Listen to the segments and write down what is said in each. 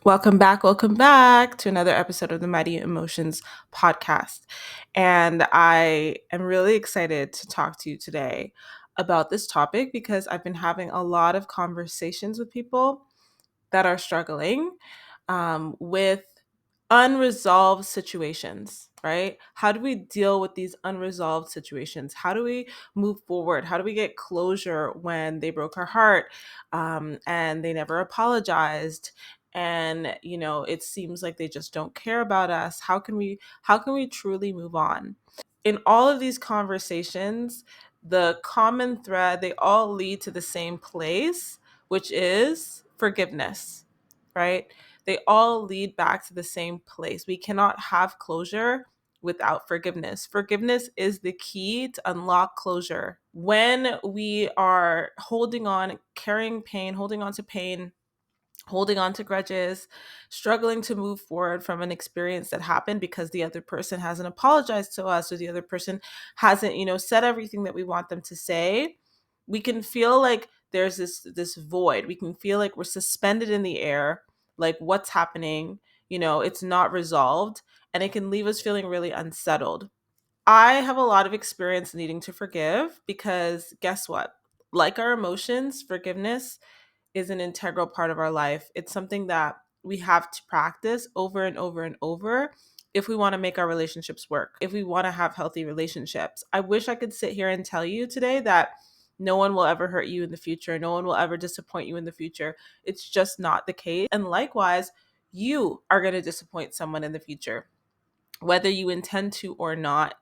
Welcome back to another episode of the Mighty Emotions podcast. And I am really excited to talk to you today about this topic because I've been having a lot of conversations with people that are struggling with unresolved situations, right? How do we deal with these unresolved situations? How do we move forward? How do we get closure when they broke our heart and they never apologized? And it seems like they just don't care about us. How can we truly move on? In all of these conversations, the common thread, they all lead to the same place, which is forgiveness, right? They all lead back to the same place. We cannot have closure without forgiveness. Forgiveness is the key to unlock closure. When we are holding on, carrying pain, holding on to pain, holding on to grudges, struggling to move forward from an experience that happened because the other person hasn't apologized to us or the other person hasn't, said everything that we want them to say, we can feel like there's this void. We can feel like we're suspended in the air, like what's happening, it's not resolved, and it can leave us feeling really unsettled. I have a lot of experience needing to forgive because guess what? Like our emotions, forgiveness is an integral part of our life. It's something that we have to practice over and over and over if we want to make our relationships work, if we want to have healthy relationships. I wish I could sit here and tell you today that no one will ever hurt you in the future, no one will ever disappoint you in the future. It's just not the case. And likewise, you are going to disappoint someone in the future, whether you intend to or not.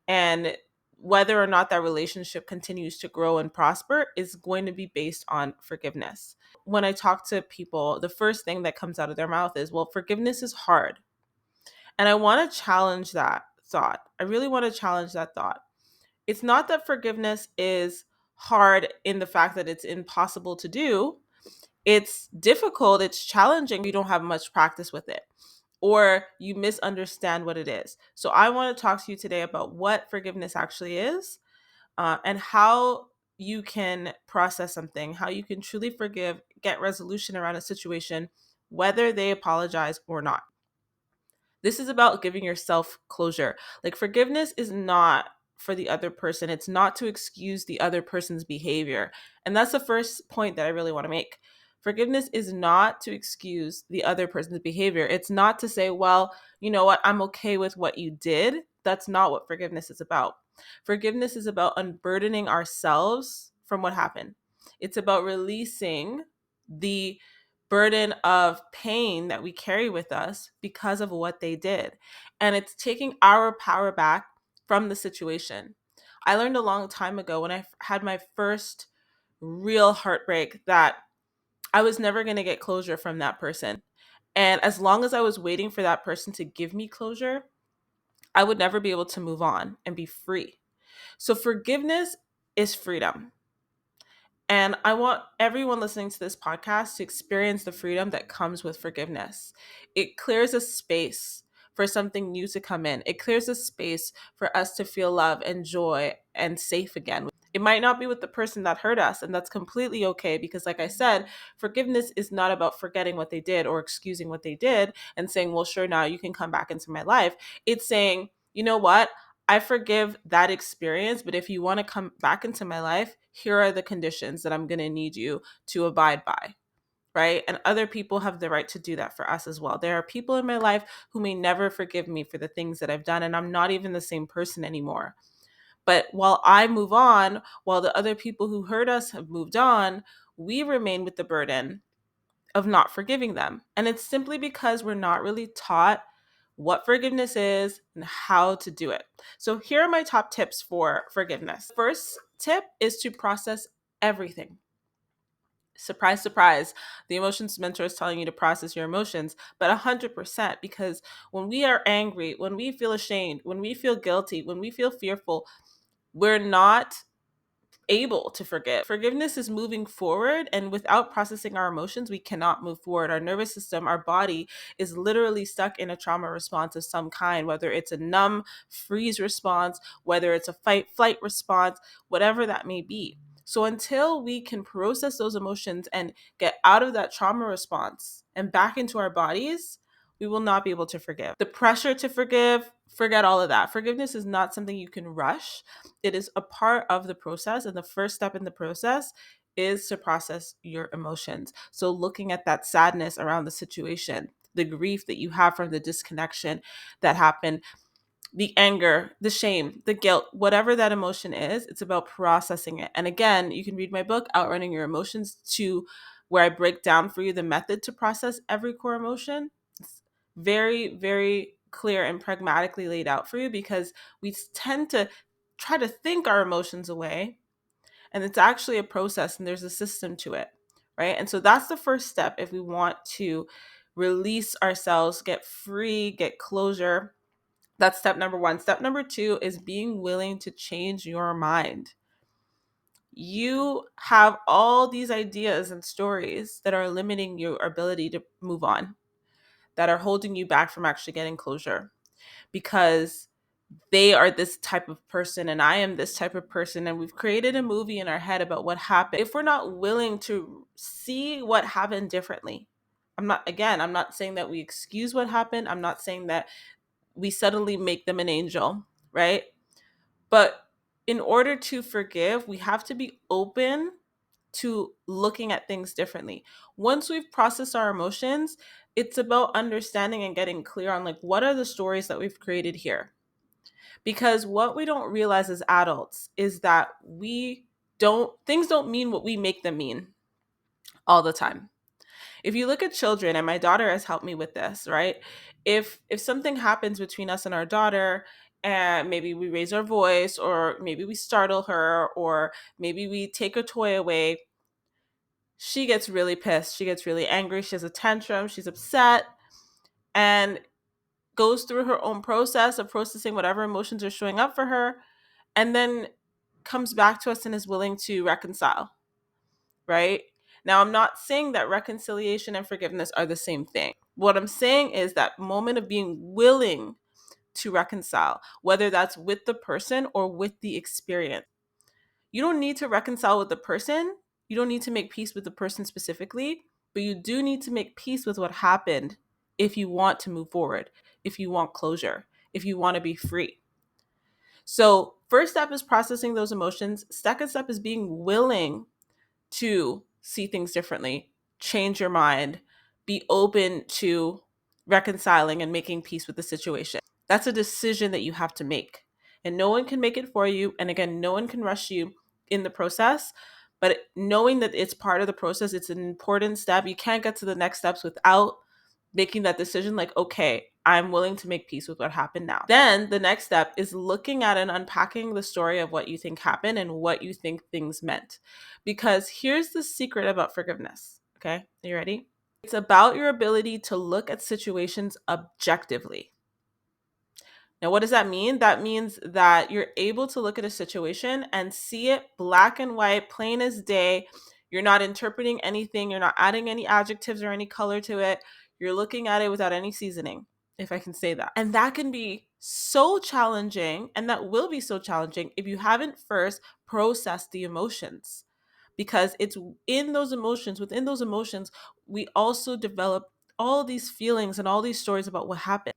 And whether or not that relationship continues to grow and prosper is going to be based on forgiveness. When I talk to people, the first thing that comes out of their mouth is, well, forgiveness is hard. And I want to challenge that thought. I really want to challenge that thought. It's not that forgiveness is hard in the fact that it's impossible to do. It's difficult, it's challenging. You don't have much practice with it, or you misunderstand what it is. So I want to talk to you today about what forgiveness actually is, and how you can process something, how you can truly forgive, get resolution around a situation, whether they apologize or not. This is about giving yourself closure. Like, forgiveness is not for the other person, it's not to excuse the other person's behavior. And that's the first point that I really want to make. Forgiveness is not to excuse the other person's behavior. It's not to say, well, you know what, I'm okay with what you did. That's not what forgiveness is about. Forgiveness is about unburdening ourselves from what happened. It's about releasing the burden of pain that we carry with us because of what they did. And it's taking our power back from the situation. I learned a long time ago when I had my first real heartbreak that I was never going to get closure from that person. And as long as I was waiting for that person to give me closure, I would never be able to move on and be free. So forgiveness is freedom. And I want everyone listening to this podcast to experience the freedom that comes with forgiveness. It clears a space for something new to come in. It clears a space for us to feel love and joy and safe again. It might not be with the person that hurt us, and that's completely okay because, like I said, forgiveness is not about forgetting what they did or excusing what they did and saying, well, sure, now you can come back into my life. It's saying, you know what? I forgive that experience, but if you want to come back into my life, here are the conditions that I'm going to need you to abide by, right? And other people have the right to do that for us as well. There are people in my life who may never forgive me for the things that I've done, and I'm not even the same person anymore. But while I move on, while the other people who hurt us have moved on, we remain with the burden of not forgiving them. And it's simply because we're not really taught what forgiveness is and how to do it. So here are my top tips for forgiveness. First tip is to process everything. Surprise, surprise. The emotions mentor is telling you to process your emotions, but 100%, because when we are angry, when we feel ashamed, when we feel guilty, when we feel fearful, we're not able to forgive. Forgiveness is moving forward, and without processing our emotions, we cannot move forward. Our nervous system, our body is literally stuck in a trauma response of some kind, whether it's a numb freeze response, whether it's a fight flight response, whatever that may be. So until we can process those emotions and get out of that trauma response and back into our bodies, we will not be able to forgive. The pressure to forgive, forget all of that. Forgiveness is not something you can rush. It is a part of the process. And the first step in the process is to process your emotions. So looking at that sadness around the situation, the grief that you have from the disconnection that happened, the anger, the shame, the guilt, whatever that emotion is, it's about processing it. And again, you can read my book, Outrunning Your Emotions, to where I break down for you the method to process every core emotion. It's very, very clear and pragmatically laid out for you, because we tend to try to think our emotions away, and it's actually a process and there's a system to it, right? And so that's the first step if we want to release ourselves, get free, get closure. That's step number one. Step number two is being willing to change your mind. You have all these ideas and stories that are limiting your ability to move on, that are holding you back from actually getting closure, because they are this type of person and I am this type of person. And we've created a movie in our head about what happened. If we're not willing to see what happened differently, I'm not saying that we excuse what happened. I'm not saying that we suddenly make them an angel, right? But in order to forgive, we have to be open to looking at things differently. Once we've processed our emotions, it's about understanding and getting clear on like, what are the stories that we've created here? Because what we don't realize as adults is that things don't mean what we make them mean all the time. If you look at children, and my daughter has helped me with this, right? If something happens between us and our daughter, and maybe we raise our voice, or maybe we startle her, or maybe we take a toy away, she gets really pissed. She gets really angry. She has a tantrum. She's upset, and goes through her own process of processing whatever emotions are showing up for her, and then comes back to us and is willing to reconcile, right? Now, I'm not saying that reconciliation and forgiveness are the same thing. What I'm saying is that moment of being willing to reconcile, whether that's with the person or with the experience. You don't need to reconcile with the person. You don't need to make peace with the person specifically, but you do need to make peace with what happened if you want to move forward, if you want closure, if you want to be free. So, first step is processing those emotions. Second step is being willing to see things differently, change your mind, be open to reconciling and making peace with the situation. That's a decision that you have to make. And no one can make it for you. And again, no one can rush you in the process. But knowing that it's part of the process, it's an important step. You can't get to the next steps without making that decision like, okay, I'm willing to make peace with what happened now. Then the next step is looking at and unpacking the story of what you think happened and what you think things meant. Because here's the secret about forgiveness. Okay, are you ready? It's about your ability to look at situations objectively. Now, what does that mean? That means that you're able to look at a situation and see it black and white, plain as day. You're not interpreting anything. You're not adding any adjectives or any color to it. You're looking at it without any seasoning, if I can say that. And that can be so challenging, and that will be so challenging if you haven't first processed the emotions. Because it's within those emotions, we also develop all these feelings and all these stories about what happened.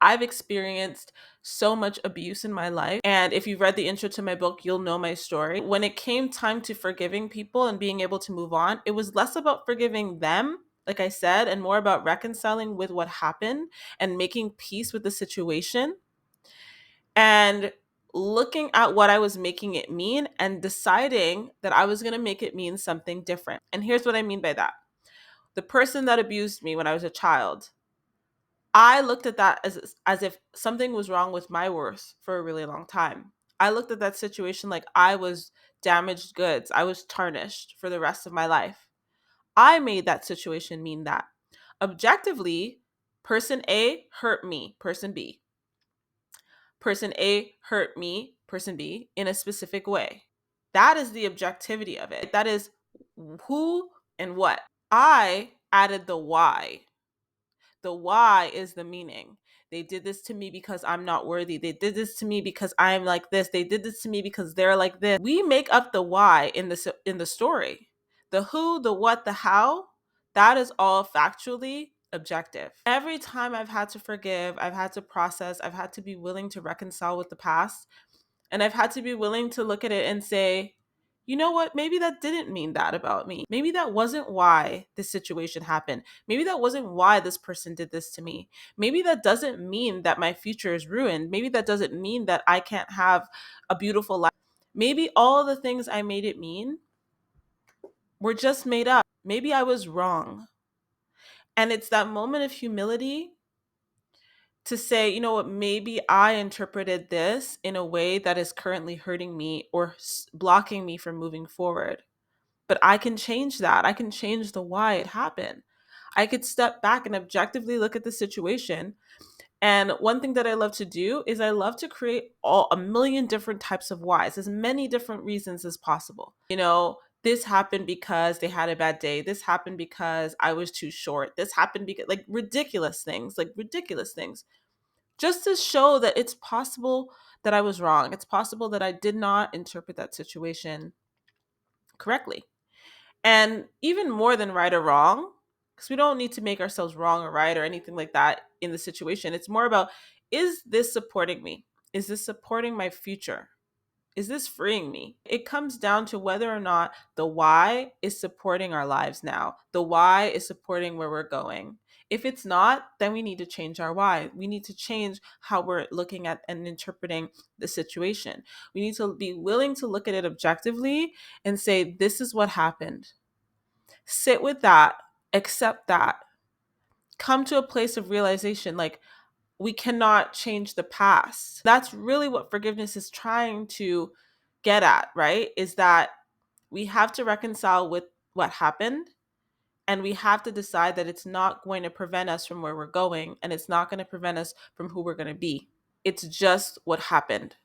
I've experienced so much abuse in my life. And if you've read the intro to my book, you'll know my story. When it came time to forgiving people and being able to move on, it was less about forgiving them, like I said, and more about reconciling with what happened and making peace with the situation and looking at what I was making it mean and deciding that I was going to make it mean something different. And here's what I mean by that. The person that abused me when I was a child, I looked at that as if something was wrong with my worth for a really long time. I looked at that situation like I was damaged goods. I was tarnished for the rest of my life. I made that situation mean that. Objectively, person A hurt me, person B. Person A hurt me, person B, in a specific way. That is the objectivity of it. That is who and what. I added the why. The why is the meaning. They did this to me because I'm not worthy. They did this to me because I'm like this. They did this to me because they're like this. We make up the why in the story. The who, the what, the how, that is all factually objective. Every time I've had to forgive, I've had to process, I've had to be willing to reconcile with the past, and I've had to be willing to look at it and say, you know what? Maybe that didn't mean that about me. Maybe that wasn't why this situation happened. Maybe that wasn't why this person did this to me. Maybe that doesn't mean that my future is ruined. Maybe that doesn't mean that I can't have a beautiful life. Maybe all the things I made it mean were just made up. Maybe I was wrong. And it's that moment of humility to say, you know what, maybe I interpreted this in a way that is currently hurting me or blocking me from moving forward. But I can change that. I can change the why it happened. I could step back and objectively look at the situation. And one thing that I love to do is I love to create a million different types of whys, as many different reasons as possible. You know, this happened because they had a bad day. This happened because I was too short. This happened because, like, ridiculous things, just to show that it's possible that I was wrong. It's possible that I did not interpret that situation correctly. And even more than right or wrong, because we don't need to make ourselves wrong or right or anything like that in the situation. It's more about, is this supporting me? Is this supporting my future? Is this freeing me? It comes down to whether or not the why is supporting our lives now. The why is supporting where we're going. If it's not, then we need to change our why. We need to change how we're looking at and interpreting the situation. We need to be willing to look at it objectively and say, this is what happened. Sit with that, accept that, come to a place of realization, like, we cannot change the past. That's really what forgiveness is trying to get at, right? Is that we have to reconcile with what happened, and we have to decide that it's not going to prevent us from where we're going, and it's not going to prevent us from who we're going to be. It's just what happened.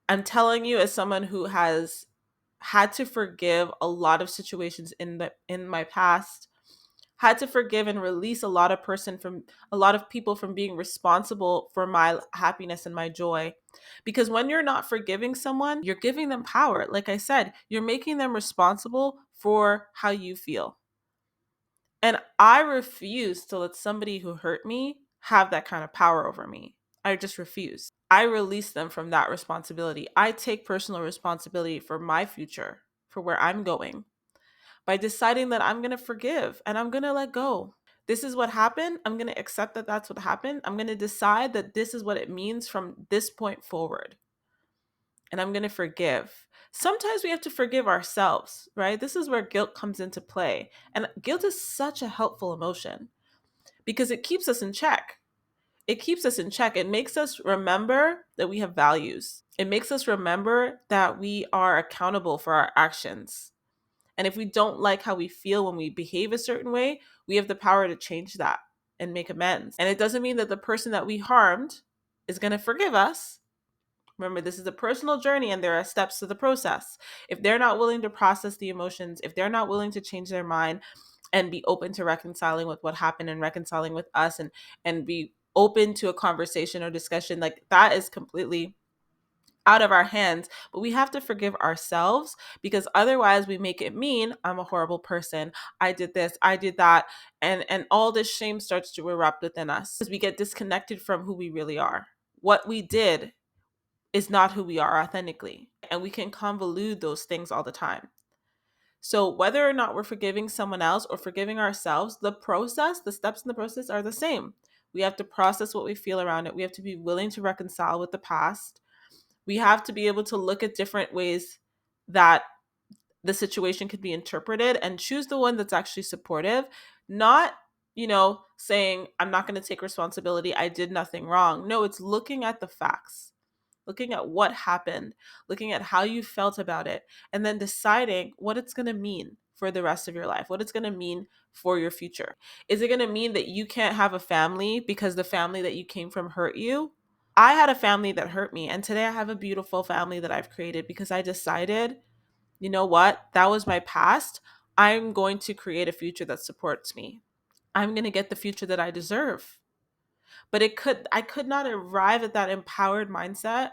I'm telling you, as someone who has had to forgive a lot of situations in my past, had to forgive and release a lot of people from being responsible for my happiness and my joy. Because when you're not forgiving someone, you're giving them power. Like I said, you're making them responsible for how you feel. And I refuse to let somebody who hurt me have that kind of power over me. I just refuse. I release them from that responsibility. I take personal responsibility for my future, for where I'm going, by deciding that I'm going to forgive and I'm going to let go. This is what happened. I'm going to accept that that's what happened. I'm going to decide that this is what it means from this point forward. And I'm going to forgive. Sometimes we have to forgive ourselves, right? This is where guilt comes into play. And guilt is such a helpful emotion because it keeps us in check. It keeps us in check. It makes us remember that we have values. It makes us remember that we are accountable for our actions. And if we don't like how we feel when we behave a certain way, we have the power to change that and make amends. And it doesn't mean that the person that we harmed is going to forgive us. Remember, this is a personal journey and there are steps to the process. If they're not willing to process the emotions, if they're not willing to change their mind and be open to reconciling with what happened and reconciling with us, and be open to a conversation or discussion, like, that is completely out of our hands. But we have to forgive ourselves, because otherwise we make it mean I'm a horrible person. I did this, I did that, and all this shame starts to erupt within us because we get disconnected from who we really are. What we did is not who we are authentically, and we can convolute those things all the time. So whether or not we're forgiving someone else or forgiving ourselves, the steps in the process are the same. We have to process what we feel around it. We have to be willing to reconcile with the past. We have to be able to look at different ways that the situation could be interpreted and choose the one that's actually supportive, not, saying, I'm not going to take responsibility, I did nothing wrong. No, it's looking at the facts, looking at what happened, looking at how you felt about it, and then deciding what it's going to mean for the rest of your life, what it's going to mean for your future. Is it going to mean that you can't have a family because the family that you came from hurt you? I had a family that hurt me, and today I have a beautiful family that I've created because I decided, you know what, that was my past. I'm going to create a future that supports me. I'm going to get the future that I deserve. But I could not arrive at that empowered mindset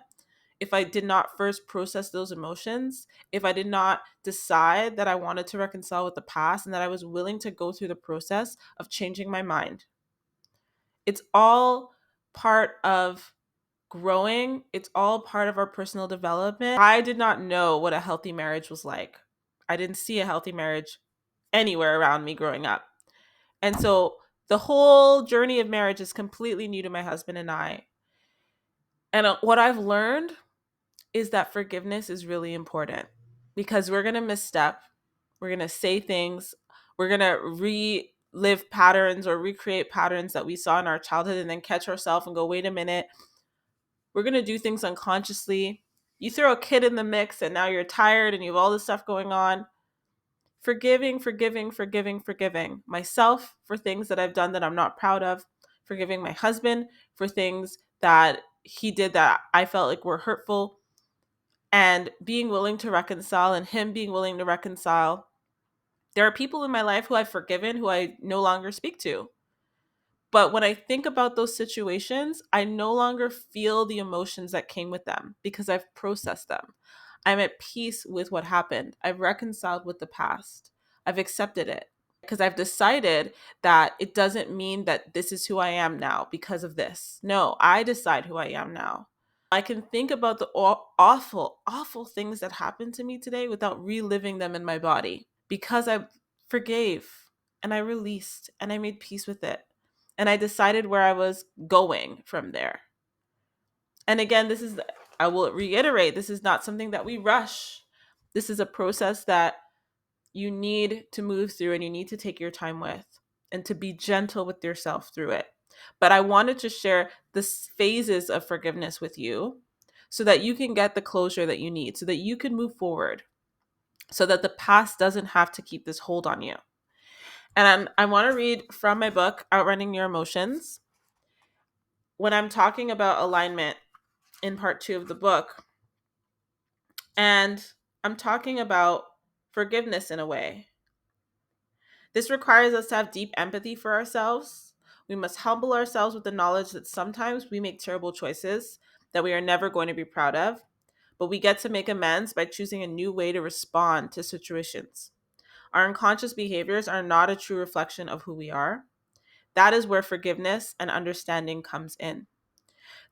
if I did not first process those emotions, if I did not decide that I wanted to reconcile with the past and that I was willing to go through the process of changing my mind. It's all part of growing. It's all part of our personal development. I did not know what a healthy marriage was like. I didn't see a healthy marriage anywhere around me growing up. And so the whole journey of marriage is completely new to my husband and I. And what I've learned is that forgiveness is really important because we're going to misstep. We're going to say things. We're going to relive patterns or recreate patterns that we saw in our childhood and then catch ourselves and go, wait a minute. We're going to do things unconsciously. You throw a kid in the mix and now you're tired and you have all this stuff going on. Forgiving, forgiving, forgiving, forgiving myself for things that I've done that I'm not proud of. Forgiving my husband for things that he did that I felt like were hurtful. And being willing to reconcile and him being willing to reconcile. There are people in my life who I've forgiven who I no longer speak to. But when I think about those situations, I no longer feel the emotions that came with them because I've processed them. I'm at peace with what happened. I've reconciled with the past. I've accepted it because I've decided that it doesn't mean that this is who I am now because of this. No, I decide who I am now. I can think about the awful, awful things that happened to me today without reliving them in my body because I forgave and I released and I made peace with it. And I decided where I was going from there. And again, I will reiterate, this is not something that we rush. This is a process that you need to move through and you need to take your time with and to be gentle with yourself through it. But I wanted to share the phases of forgiveness with you so that you can get the closure that you need, so that you can move forward, so that the past doesn't have to keep this hold on you. And I want to read from my book, Outrunning Your Emotions. When I'm talking about alignment in part 2 of the book, and I'm talking about forgiveness in a way. This requires us to have deep empathy for ourselves. We must humble ourselves with the knowledge that sometimes we make terrible choices that we are never going to be proud of, but we get to make amends by choosing a new way to respond to situations. Our unconscious behaviors are not a true reflection of who we are. That is where forgiveness and understanding comes in.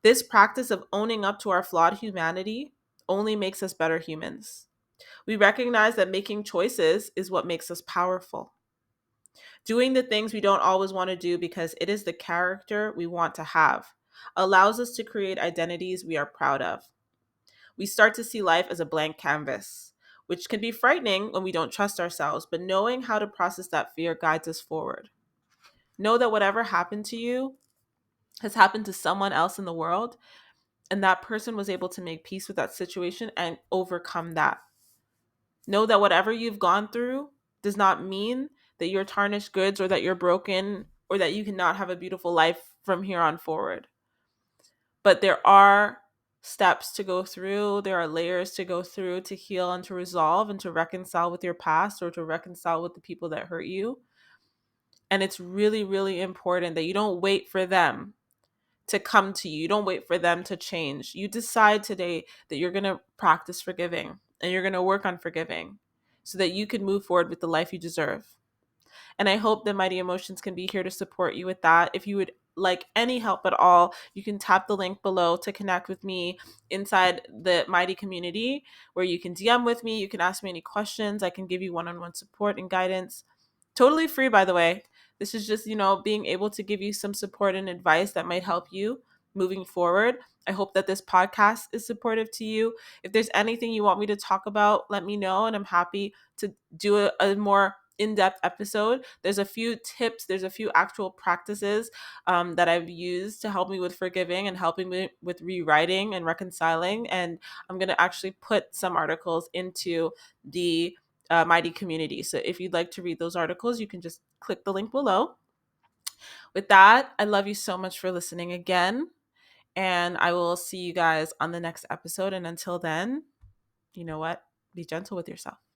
This practice of owning up to our flawed humanity only makes us better humans. We recognize that making choices is what makes us powerful. Doing the things we don't always want to do because it is the character we want to have allows us to create identities we are proud of. We start to see life as a blank canvas, which can be frightening when we don't trust ourselves, but knowing how to process that fear guides us forward. Know that whatever happened to you has happened to someone else in the world, and that person was able to make peace with that situation and overcome that. Know that whatever you've gone through does not mean that you're tarnished goods or that you're broken or that you cannot have a beautiful life from here on forward. But there are steps to go through, there are layers to go through to heal and to resolve and to reconcile with your past or to reconcile with the people that hurt you. And it's really, really important that you don't wait for them to come to you. You don't wait for them to change. You decide today that you're going to practice forgiving and you're going to work on forgiving so that you can move forward with the life you deserve. And I hope that Mighty Emotions can be here to support you with that. If you would like any help at all, you can tap the link below to connect with me inside the Mighty community where you can DM with me. You can ask me any questions. I can give you one-on-one support and guidance. Totally free, by the way. This is just, being able to give you some support and advice that might help you moving forward. I hope that this podcast is supportive to you. If there's anything you want me to talk about, let me know, and I'm happy to do a more in-depth episode. There's a few tips, there's a few actual practices that I've used to help me with forgiving and helping me with rewriting and reconciling. And I'm going to actually put some articles into the Mighty community. So if you'd like to read those articles, you can just click the link below. With that, I love you so much for listening again. And I will see you guys on the next episode. And until then, you know what? Be gentle with yourself.